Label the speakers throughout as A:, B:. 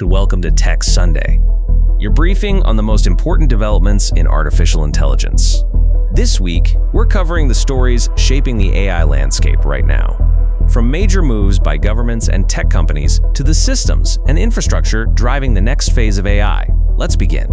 A: Welcome to Tech Sunday, your briefing on the most important developments in artificial intelligence. This week, we're covering the stories shaping the AI landscape right now. From major moves by governments and tech companies to the systems and infrastructure driving the next phase of AI. Let's begin.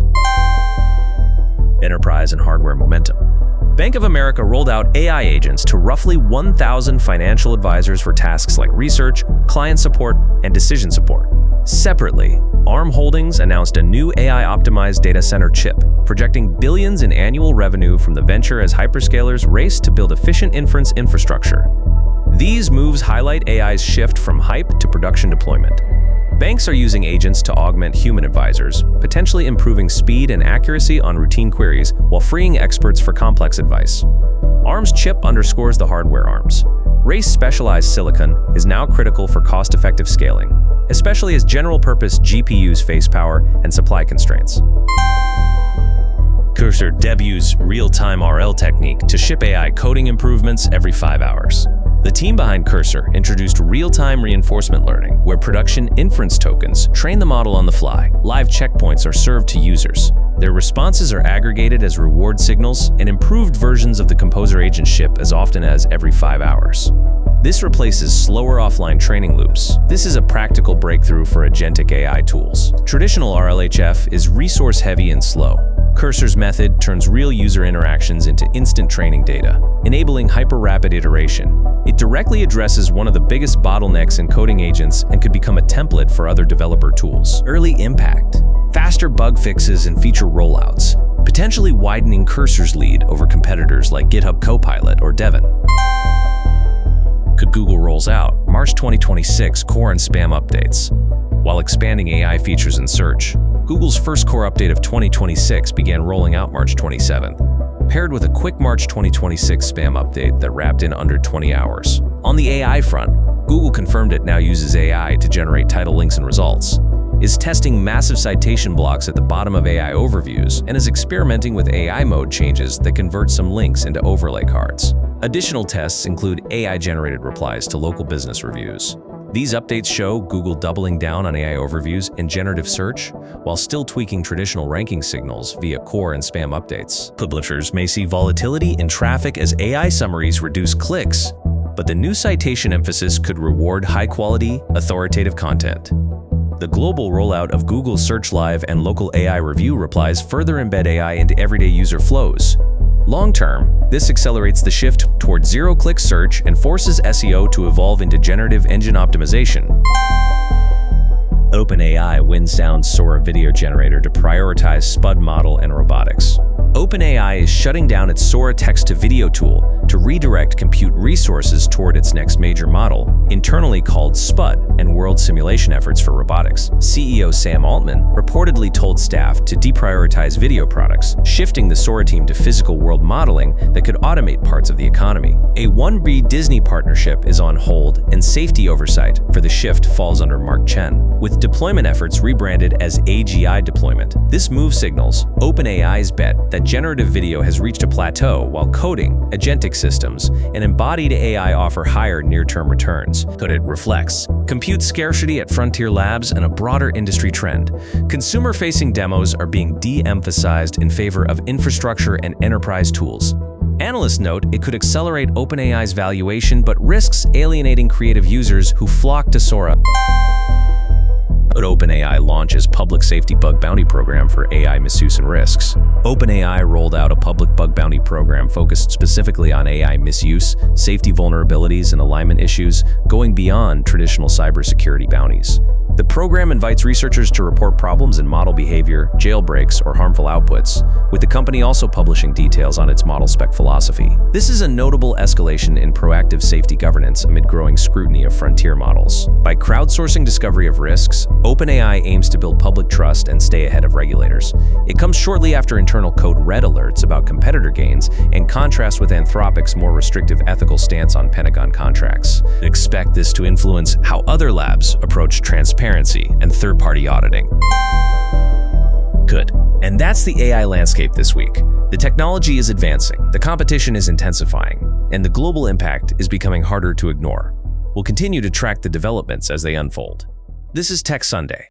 A: Enterprise and hardware momentum. Bank of America rolled out AI agents to roughly 1,000 financial advisors for tasks like research, client support, and decision support. Separately, ARM Holdings announced a new AI-optimized data center chip, projecting billions in annual revenue from the venture as hyperscalers race to build efficient inference infrastructure. These moves highlight AI's shift from hype to production deployment. Banks are using agents to augment human advisors, potentially improving speed and accuracy on routine queries while freeing experts for complex advice. ARM's chip underscores the hardware arms. Race-specialized silicon is now critical for cost-effective scaling, especially as general-purpose GPUs face power and supply constraints. Cursor debuts real-time RL technique to ship AI coding improvements every 5 hours. The team behind Cursor introduced real-time reinforcement learning, where production inference tokens train the model on the fly. Live checkpoints are served to users. Their responses are aggregated as reward signals, and improved versions of the Composer agent ship as often as every 5 hours. This replaces slower offline training loops. This is a practical breakthrough for agentic AI tools. Traditional RLHF is resource-heavy and slow. Cursor's method turns real user interactions into instant training data, enabling hyper-rapid iteration. It directly addresses one of the biggest bottlenecks in coding agents and could become a template for other developer tools. Early impact: faster bug fixes and feature rollouts, potentially widening Cursor's lead over competitors like GitHub Copilot or Devon. Could Google rolls out March 2026 core and spam updates. While expanding AI features in search, Google's first core update of 2026 began rolling out March 27th, paired with a quick March 2026 spam update that wrapped in under 20 hours. On the AI front, Google confirmed it now uses AI to generate title links and results, is testing massive citation blocks at the bottom of AI overviews, and is experimenting with AI mode changes that convert some links into overlay cards. Additional tests include AI-generated replies to local business reviews. These updates show Google doubling down on AI overviews and generative search, while still tweaking traditional ranking signals via core and spam updates. Publishers may see volatility in traffic as AI summaries reduce clicks, but the new citation emphasis could reward high-quality, authoritative content. The global rollout of Google Search Live and local AI review replies further embed AI into everyday user flows. Long-term, this accelerates the shift toward zero-click search and forces SEO to evolve into generative engine optimization. OpenAI winds down Sora video generator to prioritize SPUD model and robotics. OpenAI is shutting down its Sora text-to-video tool to redirect compute resources toward its next major model, internally called SPUD, and world simulation efforts for robotics. CEO Sam Altman reportedly told staff to deprioritize video products, shifting the Sora team to physical world modeling that could automate parts of the economy. A 1B Disney partnership is on hold, and safety oversight for the shift falls under Mark Chen, with deployment efforts rebranded as AGI deployment. This move signals OpenAI's bet that generative video has reached a plateau, while coding, agentic systems, and embodied AI offer higher near-term returns. But it reflects compute scarcity at frontier labs and a broader industry trend. Consumer-facing demos are being de-emphasized in favor of infrastructure and enterprise tools. Analysts note it could accelerate OpenAI's valuation but risks alienating creative users who flock to Sora. OpenAI launches public safety bug bounty program for AI misuse and risks. OpenAI rolled out a public bug bounty program focused specifically on AI misuse, safety vulnerabilities, and alignment issues, going beyond traditional cybersecurity bounties. The program invites researchers to report problems in model behavior, jailbreaks, or harmful outputs, with the company also publishing details on its model spec philosophy. This is a notable escalation in proactive safety governance amid growing scrutiny of frontier models. By crowdsourcing discovery of risks, OpenAI aims to build public trust and stay ahead of regulators. It comes shortly after internal code red alerts about competitor gains, in contrast with Anthropic's more restrictive ethical stance on Pentagon contracts. Expect this to influence how other labs approach transparency and third-party auditing. Good. And that's the AI landscape this week. The technology is advancing, the competition is intensifying, and the global impact is becoming harder to ignore. We'll continue to track the developments as they unfold. This is Tech Sunday.